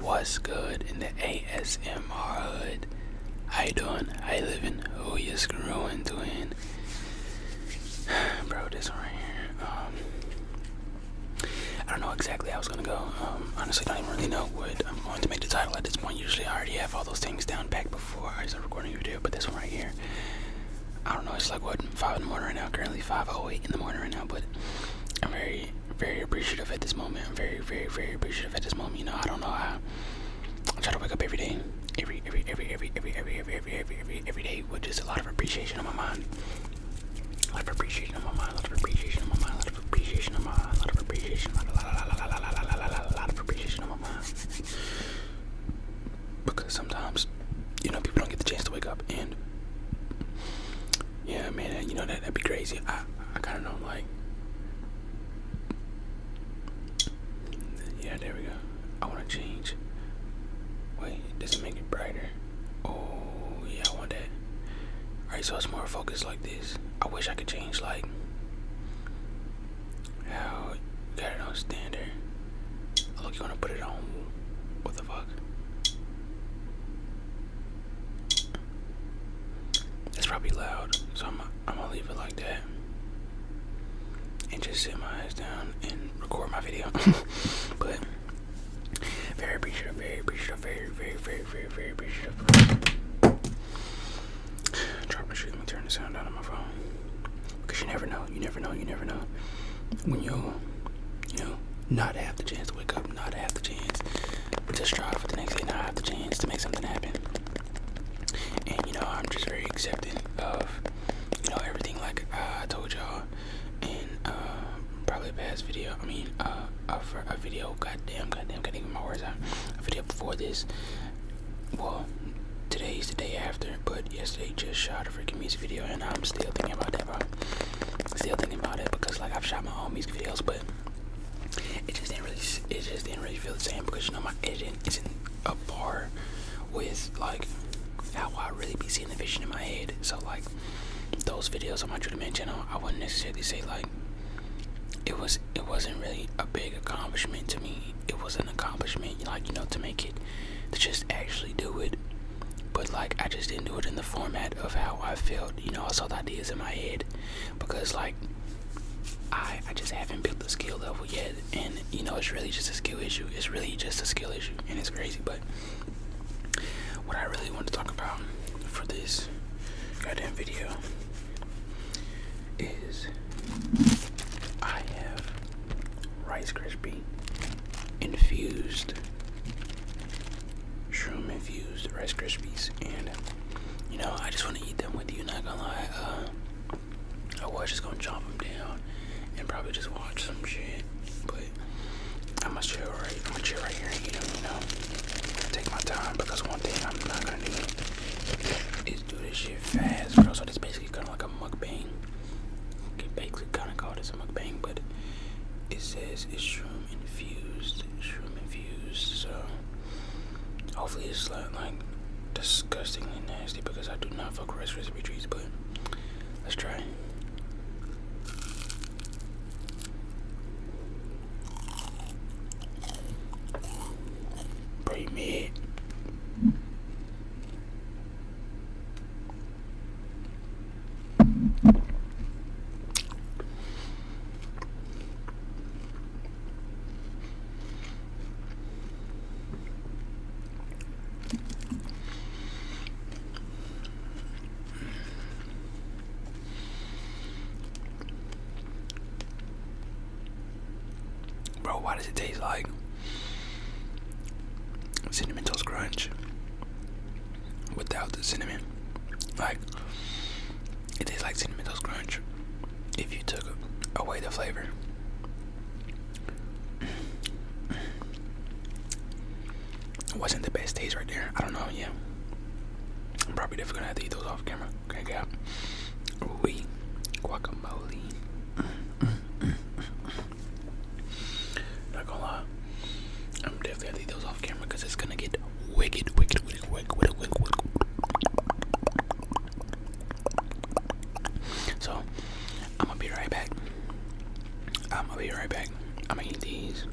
What's good in the ASMR hood? How you doing? How you living? Who you screwing doing? Bro, this one right here. I don't know exactly how it's gonna go. Honestly, don't even really know what I'm going to make the title at this point. Usually I already have all those things down packed before I start recording a video, but this one right here, I don't know, it's like what, 5 in the morning right now, currently 5:08 in the morning right now, but I'm very appreciative at this moment. I'm very appreciative at this moment. You know, I don't know how. I try to wake up every day, every day with just a lot of appreciation on my mind. A lot of appreciation on my mind. A lot of appreciation on my mind. A lot of appreciation on my mind. A lot of appreciation. A lot of appreciation on my mind. Because sometimes, you know, people don't get the chance to wake up, and yeah, man, you know that'd be crazy. I kind of know, like. Yeah, there we go. I want to change. Wait, does it make it brighter? Oh, yeah, I want that. Alright, so it's more focused like this. I wish I could change, like, how you got it on standard. Look, you want to put it on. What the fuck? That's probably loud, so I'm gonna leave it like that. And just sit my ass down and record my video. But very appreciative, very appreciative. Drop my shit. Let me turn the sound down on my phone. Because you never know. When you not have the chance to wake up, not have the chance to strive for the next day, not have the chance to make something happen. And you know, I'm just very accepting of, you know, everything like I told y'all in probably a past video. I mean, for a video, goddamn, can't even get my words out. A video before this. Well, today's the day after, but yesterday just shot a freaking music video, and I'm still thinking about that, bro. Still thinking about it because, like, I've shot my own music videos, but it just didn't really feel the same because, you know, my editing isn't a par with, like, how I really be seeing the vision in my head. So, like, those videos on my True Man channel, I wouldn't necessarily say, like, it wasn't really a big accomplishment to me. It was an accomplishment, like, you know, to make it, to just actually do it. But, like, I just didn't do it in the format of how I felt. You know, I saw the ideas in my head because, like, I just haven't built the skill level yet. And, you know, it's really just a skill issue. It's really just a skill issue, and it's crazy. But what I really want to talk about for this goddamn video is I have Rice Krispie infused, shroom infused Rice Krispies, and you know, I just want to eat them with you, not gonna lie. I was just gonna chomp them down and probably just watch some shit, but I'm gonna chill right here and eat them, you know, take my time, because one thing I'm not gonna do is do this shit fast, bro. So this basically kind of like a mukbang. You can basically kind of call this a mukbang, but it says it's shroom infused, so hopefully it's not like disgustingly nasty, because I do not fuck with Rice Krispie treats, but let's try. Pretty mid. Bro, why does it taste like Cinnamon Toast Crunch without the cinnamon? Like, it tastes like Cinnamon Toast Crunch if you took away the flavor. It wasn't the best taste right there. I don't know, yeah. I'm probably definitely gonna have to eat those off camera. Okay, got guacamole. Not gonna lie, I'm definitely gonna eat those off camera because it's gonna get wicked. So I'm gonna be right back. I'm gonna eat these.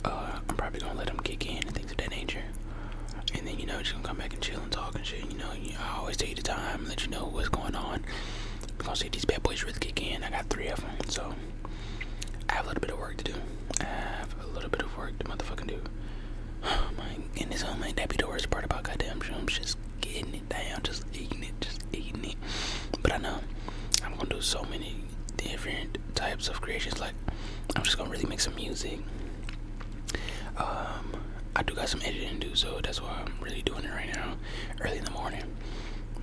I'm probably gonna let them kick in and things of that nature. we're just gonna come back and chill and talk and shit. I always take the time, let you know what's going on. We're gonna see if these bad boys really kick in. I got 3 of them, so I have a little bit of work to do. I have a little bit of work to motherfucking do. Oh my goodness, oh my, that be the worst part about goddamn shrooms, just getting it down, just eating it. But I know I'm gonna do so many different types of creations. Like, I'm just gonna really make some music. I do got some editing to do, so that's why I'm really doing it right now, early in the morning.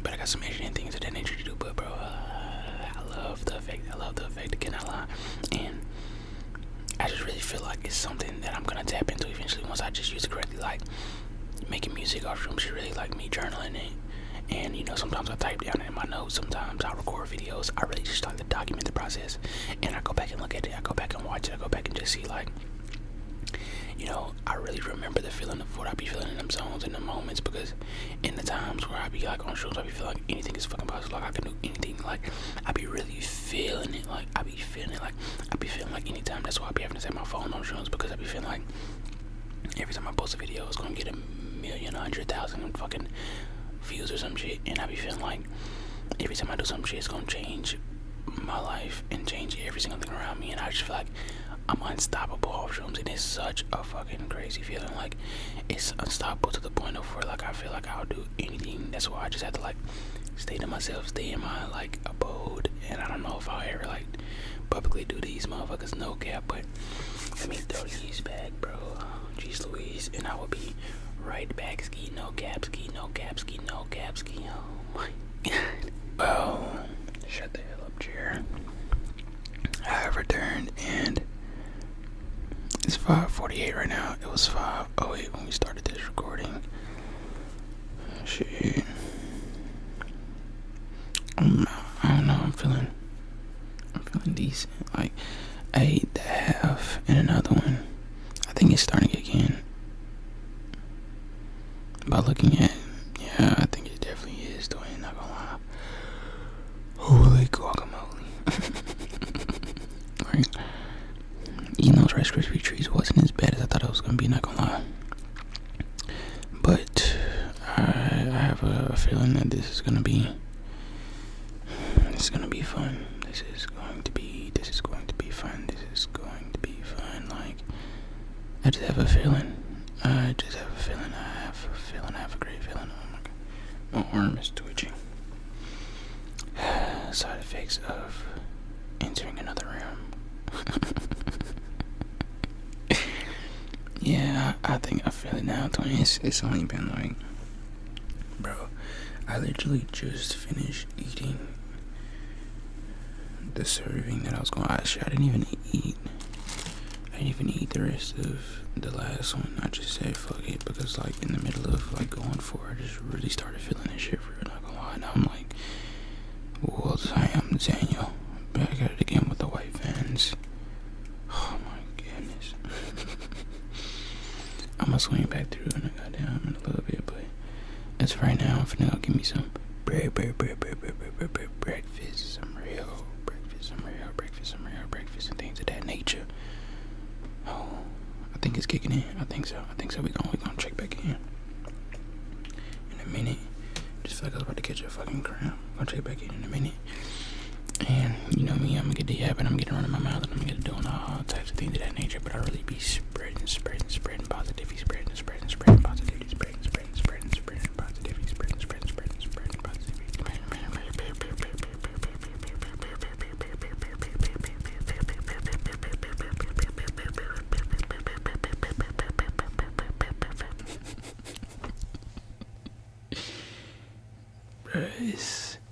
But I got some editing things of that nature to do. But bro, I love the effect. I cannot lie. And I just really feel like it's something that I'm gonna tap into eventually once I just use it correctly. Like, making music off shrooms is really like me journaling it. And sometimes I type down in my notes, sometimes I record videos. I really just like to document the process. And I go back and look at it, I go back and watch it, I go back and just see, like, I really remember the feeling of what I be feeling in them zones, in the moments, because in the times where I be like on shrooms, I be feeling like anything is fucking possible, like I can do anything. Like, I be really feeling it, like I be feeling like anytime. That's why I be having to set my phone on shrooms, because I be feeling like every time I post a video, it's gonna get 1,000,000, 100,000 fucking views or some shit. And I be feeling like every time I do some shit, it's gonna change my life and change every single thing around me. And I just feel like I'm unstoppable off shrooms, and it's such a fucking crazy feeling. Like, it's unstoppable to the point of where, like, I feel like I'll do anything. That's why I just have to, like, stay to myself, stay in my, like, abode. And I don't know if I'll ever, like, publicly do these motherfuckers, no cap. But let me throw these back, bro. Jeez Louise. And I will be right back. Ski, no cap, ski, no cap, ski, no cap, ski. Oh my god. Well, shut the hell up, chair. I have returned, and it's 5:48 right now. It was 5:08 when we started this recording. Shit. I don't know. I'm feeling decent. Like, I ate the half and another one. I think it's starting to kick in. By looking at, yeah, I think it definitely is doing. Not gonna lie. Holy guacamole. Right. Eating those Rice Krispie treats wasn't as bad as I thought it was gonna be, not gonna lie. But I have a feeling that this is gonna be fun. This is going to be fun. This is going to be fun. Like, I just have a feeling. I have a great feeling. Oh my god. My arm is twitching. Side effects of entering another room. Yeah, I think I feel it now, Tony. It's only been like, bro, I literally just finished eating the serving that I was going. I didn't even eat the rest of the last one. I just said fuck it, because like in the middle of like going for it, I just really started feeling this shit for real, not gonna lie. Now I'm like, well, I am Daniel, back at it again with the white vans. Oh my goodness. I'm gonna swing back through in a little bit, but as for right now, I'm finna go give me some breakfast, some real breakfast and things of that nature. Oh, I think it's kicking in. I think so. We're gonna check back in a minute. Just feel like I was about to catch a fucking cramp. I'm gonna check back in a minute. And you know me, I'm gonna get the yapping, I'm gonna get it running my mouth, and I'm gonna get doing all types of things of that nature. But I really be spreading positivity, spreading positivity, spreading positivity,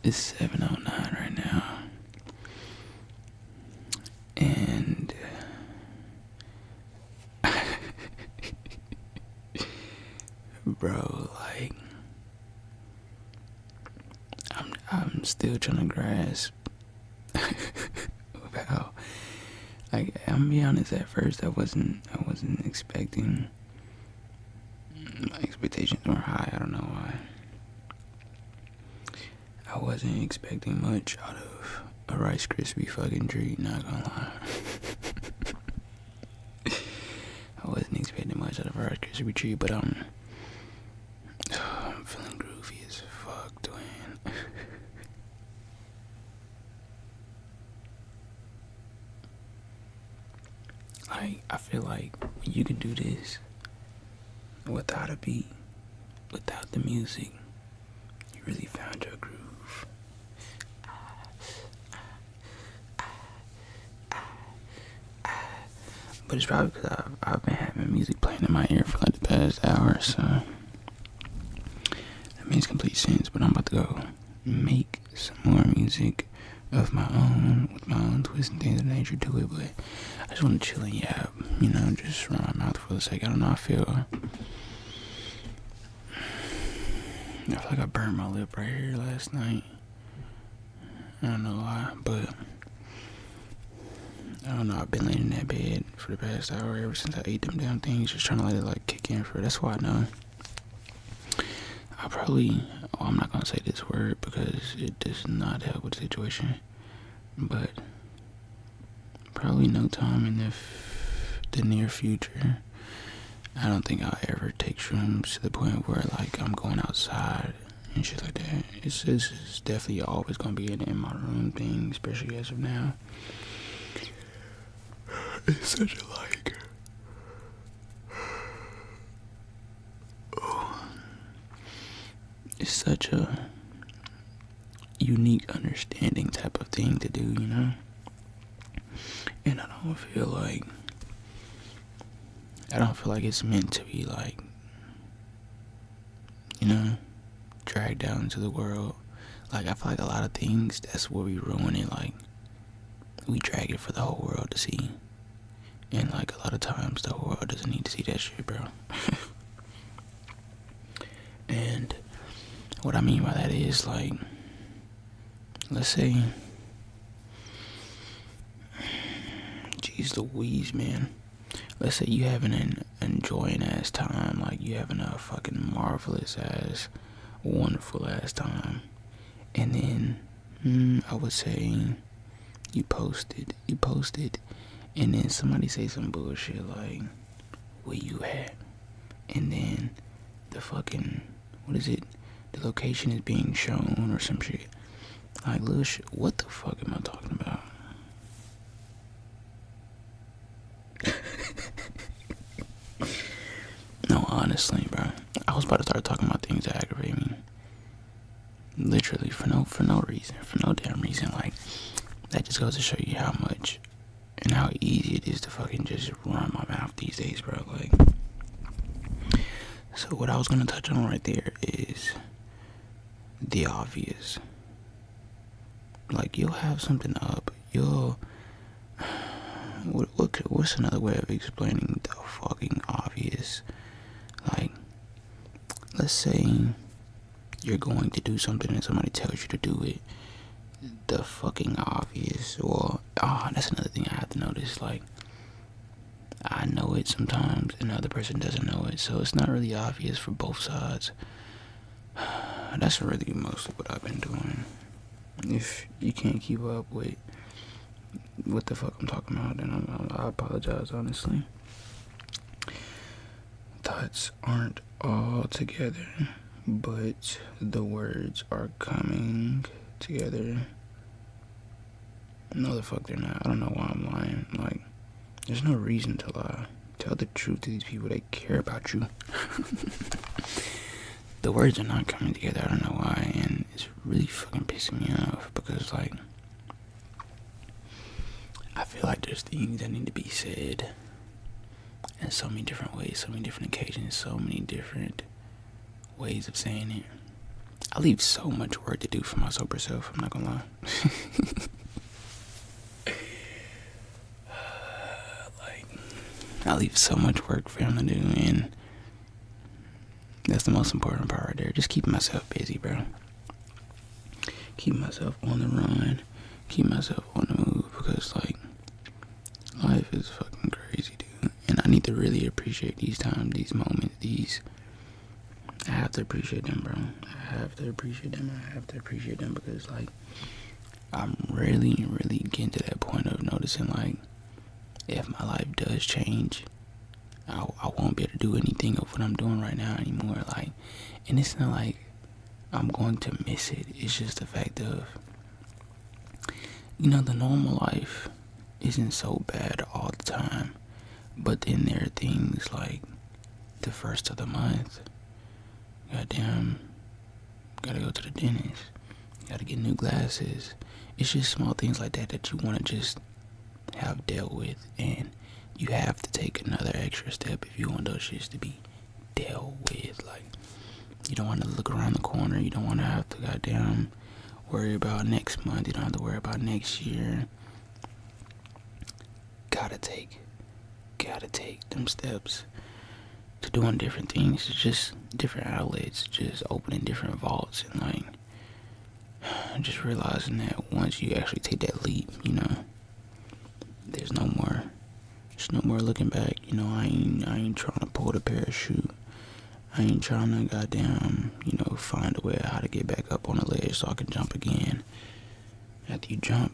It's 7:09 right now, and bro, like, I'm still trying to grasp about, like, I'm gonna be honest, at first I wasn't expecting. My expectations were high. I don't know why. I wasn't expecting much out of a Rice Krispie fucking treat, not gonna lie. I wasn't expecting much out of a Rice Krispie treat, but You can do this without a beat, without the music. You really found your groove. But it's probably because I've been having music playing in my ear for like the past hour, so that makes complete sense. But I'm about to go make some more music of my own, with my own twists and things of nature to it. But I just want to chill and yap, just run my mouth for a second. I don't know, I feel like I burned my lip right here last night. I don't know why, but I don't know, I've been laying in that bed for the past hour ever since I ate them damn things, just trying to let it like kick in for it. That's why I know I'm not gonna say this word because it does not help with the situation, but probably no time in the near future, I don't think I'll ever take shrooms to the point where like I'm going outside and shit like that. It's definitely always gonna be an in my room thing, especially as of now. It's such a it's such a unique understanding type of thing to do, And I don't feel like it's meant to be like, dragged out into the world. Like, I feel like a lot of things, that's where we ruin it. Like, we drag it for the whole world to see. And like a lot of times the whole world doesn't need to see that shit, bro. And what I mean by that is like, let's say, jeez Louise, man. Let's say you having an enjoying ass time, like you having a fucking marvelous ass, wonderful ass time, and then I would say you posted, and then somebody say some bullshit like, where you at? And then the fucking, the location is being shown or some shit. Like, little shit, what the fuck am I talking about? No, honestly, bro. I was about to start talking about things that aggravate me. Literally, for no reason. For no damn reason. Like, that just goes to show you how much and how easy it is to fucking just run my mouth these days, bro. Like, so what I was gonna touch on right there is the obvious. Like, you'll have something up, what's another way of explaining the fucking obvious? Like, let's say you're going to do something and somebody tells you to do it. The fucking obvious, or that's another thing I have to notice. Like, I know it sometimes and the other person doesn't know it, so it's not really obvious for both sides. That's really mostly what I've been doing. If you can't keep up with what the fuck I'm talking about, then I apologize, honestly. Thoughts aren't all together, but the words are coming together. No, the fuck they're not. I don't know why I'm lying. Like, there's no reason to lie. Tell the truth to these people. They care about you. The words are not coming together. I don't know why, and it's really fucking pissing me off because, like, I feel like there's things that need to be said in so many different ways, so many different occasions, so many different ways of saying it. I leave so much work to do for my sober self, I'm not gonna lie. I leave so much work for him to do, and that's the most important part right there. Just keeping myself busy, bro. Keep myself on the run. Keep myself on the move, because, like, life is fucking crazy, dude. And I need to really appreciate these times, these moments, I have to appreciate them, bro. I have to appreciate them because, like, I'm really, really getting to that point of noticing, like, if my life does change, I won't be able to do anything of what I'm doing right now anymore. Like, and it's not like I'm going to miss it. It's just the fact of, the normal life isn't so bad all the time, But then there are things like the first of the month. Goddamn, gotta go to the dentist. Gotta get new glasses. It's just small things like that that you want to just have dealt with, and you have to take another extra step if you want those shits to be dealt with. Like, you don't want to look around the corner. You don't want to have to goddamn worry about next month. You don't have to worry about next year. Gotta take them steps to doing different things. It's just different outlets, just opening different vaults, and like just realizing that once you actually take that leap, there's no more looking back. I ain't trying to pull the parachute. I ain't trying to goddamn, find a way how to get back up on the ledge so I can jump again. After you jump,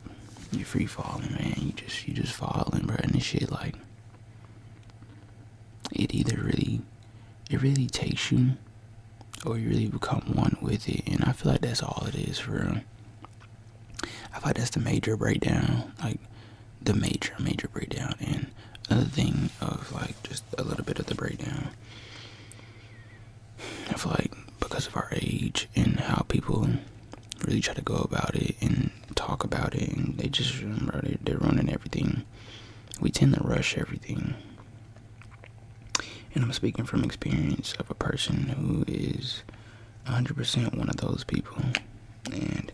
you're free falling, man. You just falling, bro. And this shit, like, it really takes you, or you really become one with it. And I feel like that's all it is for real. I feel like that's the major breakdown, like the major breakdown. And another thing of like just a little bit of the breakdown, I feel like because of our age and how people really try to go about it and talk about it, and they just remember they're running everything. We tend to rush everything. And I'm speaking from experience of a person who is 100% one of those people. And,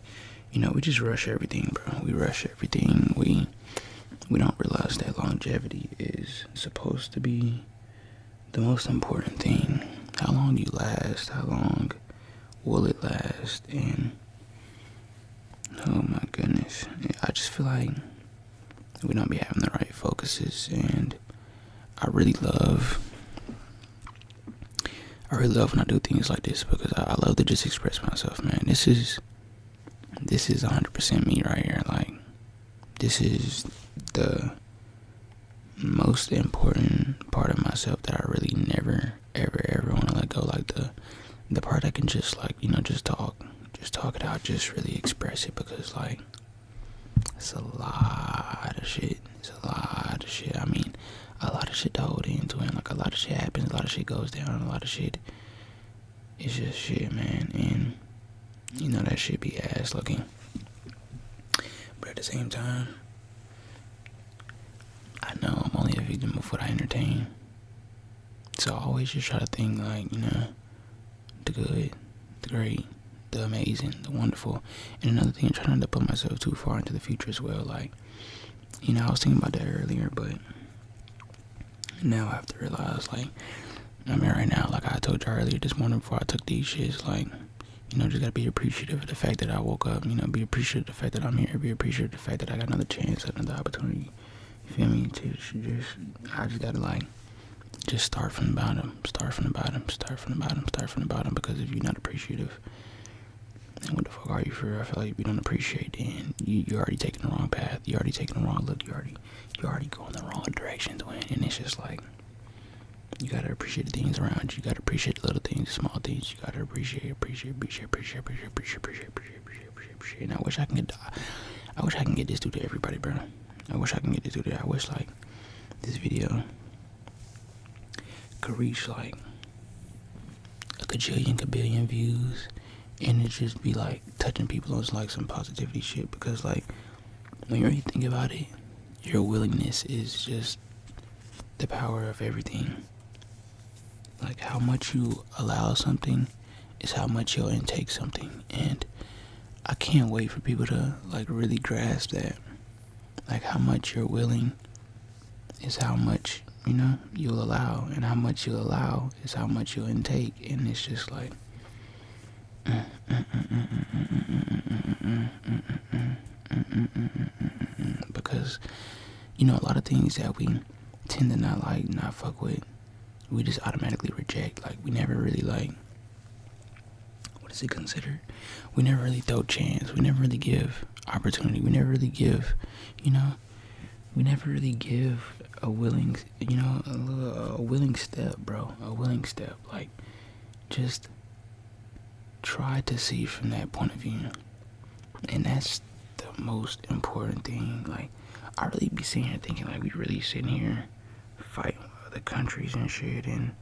we just rush everything, bro. We rush everything. We don't realize that longevity is supposed to be the most important thing. How long do you last? How long will it last? And, oh my goodness. I just feel like we don't be having the right focuses. And I really love when I do things like this, because I love to just express myself, man. This is 100% me right here. Like, this is the most important part of myself that I really never, ever want to let go. Like the part I can just just talk it out, just really express it, because like it's a lot of shit. I mean, a lot of shit to hold into, and like a lot of shit happens, a lot of shit goes down, a lot of shit is just shit, man. And that shit be ass looking, but at the same time, I know I'm only a victim of what I entertain. So I always just try to think like, the good, the great, the amazing, the wonderful. And another thing, I'm trying not to put myself too far into the future as well. Like, I was thinking about that earlier, but now I have to realize, like, right now, like I told you earlier this morning before I took these shits, like, just gotta be appreciative of the fact that I woke up, be appreciative of the fact that I'm here, be appreciative of the fact that I got another chance, another opportunity, you feel me, I just gotta, like, just start from the bottom, because if you're not appreciative, then what the fuck are you for real? I feel like if you don't appreciate, then you're already taking the wrong path, you're already taking the wrong look, you're already going the wrong direction, and it's just like, you gotta appreciate the things around you. You gotta appreciate the little things, the small things. You gotta appreciate. And I wish I can get this through to everybody, bro. I wish like this video could reach like a kabillion views, and it just be like touching people on like some positivity shit. Because like when you really think about it, your willingness is just the power of everything. Like, how much you allow something is how much you'll intake something. And I can't wait for people to like really grasp that. Like, how much you're willing is how much, you'll allow, and how much you'll allow is how much you'll intake. And it's just like because a lot of things that we tend to not fuck with, we just automatically reject. Like, we never really like, what is it considered? We never really throw chance. We never really give opportunity. We never really give, we never really give a willing, a willing step, bro. A willing step. Like, just try to see from that point of view. And that's the most important thing. Like, I really be sitting here thinking, like, we really sitting here fighting with other countries and shit. And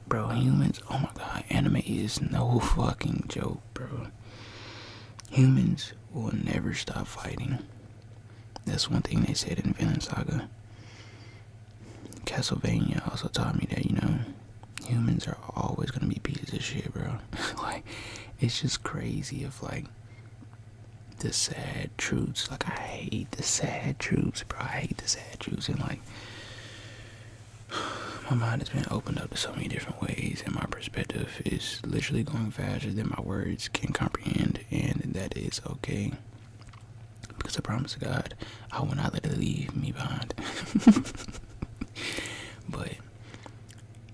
bro, humans, oh my god, anime is no fucking joke, bro. Humans will never stop fighting. That's one thing they said in Vinland Saga. Castlevania also taught me that, humans are always gonna be pieces of shit, bro. Like, it's just crazy of, like, the sad truths. Like, I hate the sad truths, bro. I hate the sad truths. And, like, my mind has been opened up to so many different ways, and my perspective is literally going faster than my words can comprehend, and that is okay. Because I promise to God, I will not let it leave me behind. But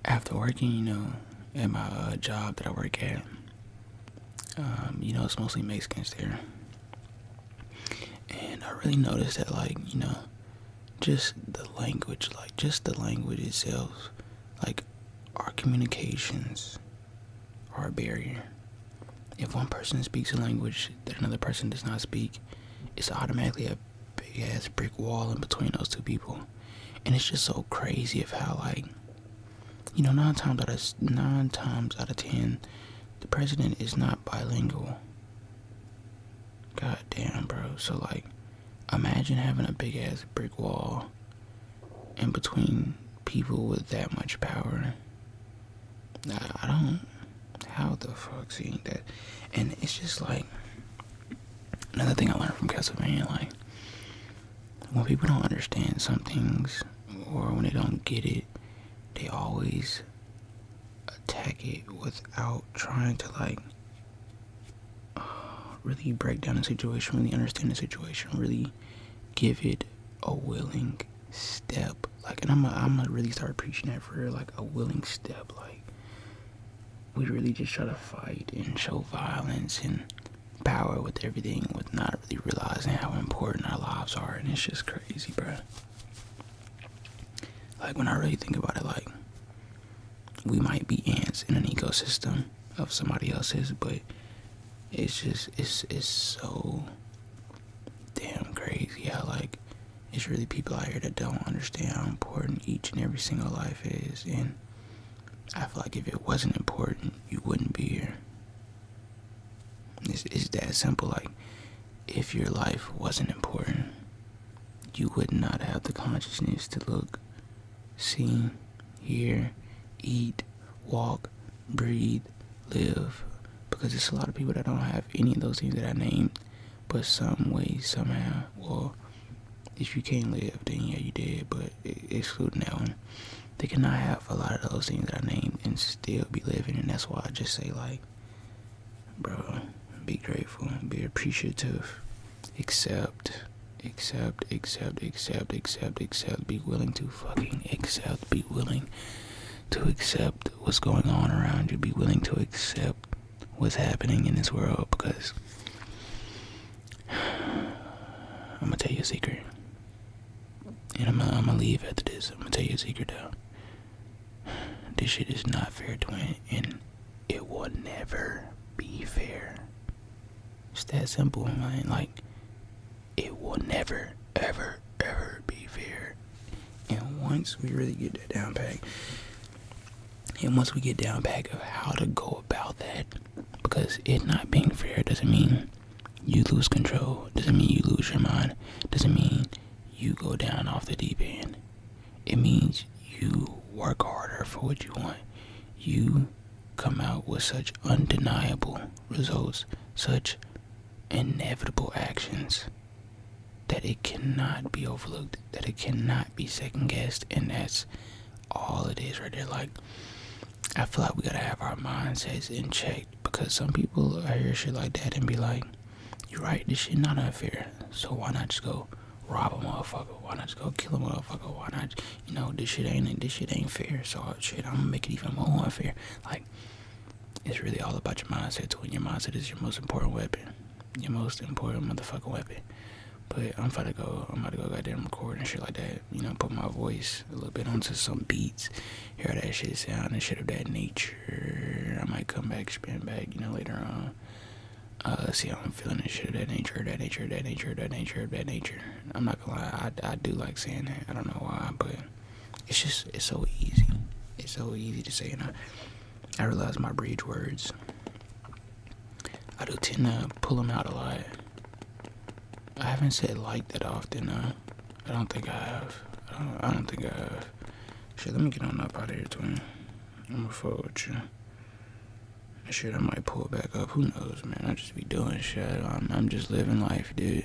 after working, at my job that I work at, it's mostly Mexicans there. And I really noticed that, like, just the language itself, like, our communications are a barrier. If one person speaks a language that another person does not speak, it's automatically a big ass brick wall in between those two people. And it's just so crazy of how, like, 9 times out of 10, the president is not bilingual. God damn, bro. So, like, imagine having a big ass brick wall in between people with that much power. I don't. How the fuck seeing that? And it's just like, another thing I learned from Castlevania, like, when people don't understand some things, or when they don't get it, they always attack it without trying to, like, really break down the situation, really understand the situation, really give it a willing step. Like, and I'm gonna really start preaching that for real, like, a willing step. Like, we really just try to fight and show violence and power with everything, with not really realizing how important our lives are. And it's just crazy, bro. Like, when I really think about it, like, we might be ants in an ecosystem of somebody else's, but it's just, it's so damn crazy how, like, it's really people out here that don't understand how important each and every single life is. And I feel like if it wasn't important, you wouldn't be here. It's that simple. Like, if your life wasn't important, you would not have the consciousness to look, see, hear, eat, walk, breathe, live. Because there's a lot of people that don't have any of those things that I named, but some way, somehow, well, if you can't live, then yeah, you did. But excluding that one, they cannot have a lot of those things that I named and still be living. And that's why I just say, like, bro, be grateful, be appreciative, accept, be willing to fucking accept, be willing to accept what's going on around you, be willing to accept what's happening in this world. Because I'm gonna tell you a secret, and I'm gonna leave after this. I'm gonna tell you a secret though. This shit is not fair to win, and it will never be fair. It's that simple, man. Like, it will never, ever, ever be fair. And once we really get that down pat, and once we get down pat of how to go about that, because it not being fair doesn't mean you lose control, doesn't mean you lose your mind, doesn't mean you go down off the deep end. It means you work harder for what you want. You come out with such undeniable results, such inevitable actions, that it cannot be overlooked, that it cannot be second guessed. And that's all it is right there. Like, I feel like we gotta have our mindsets in check, because some people hear shit like that and be like, you're right, this shit not unfair, so why not just go rob a motherfucker? Why not just go kill a motherfucker? Why not, this shit ain't fair, so shit, I'm gonna make it even more unfair. Like, it's really all about your mindset too, and your mindset is your most important weapon, your most important motherfucking weapon. But I'm about to go goddamn record and shit like that, put my voice a little bit onto some beats, hear how that shit sound and shit of that nature. I might come back, spin back, later on. See how I'm feeling and shit of that nature. I'm not gonna lie, I do like saying that. I don't know why, but it's so easy. It's so easy to say, and I realize my bridge words, I do tend to pull them out a lot. I haven't said like that often. I don't think I have. I don't think I have. Shit, let me get on up out of here, twin. I'm gonna fuck with you. Shit, I might pull back up. Who knows, man? I just be doing shit. I'm just living life, dude.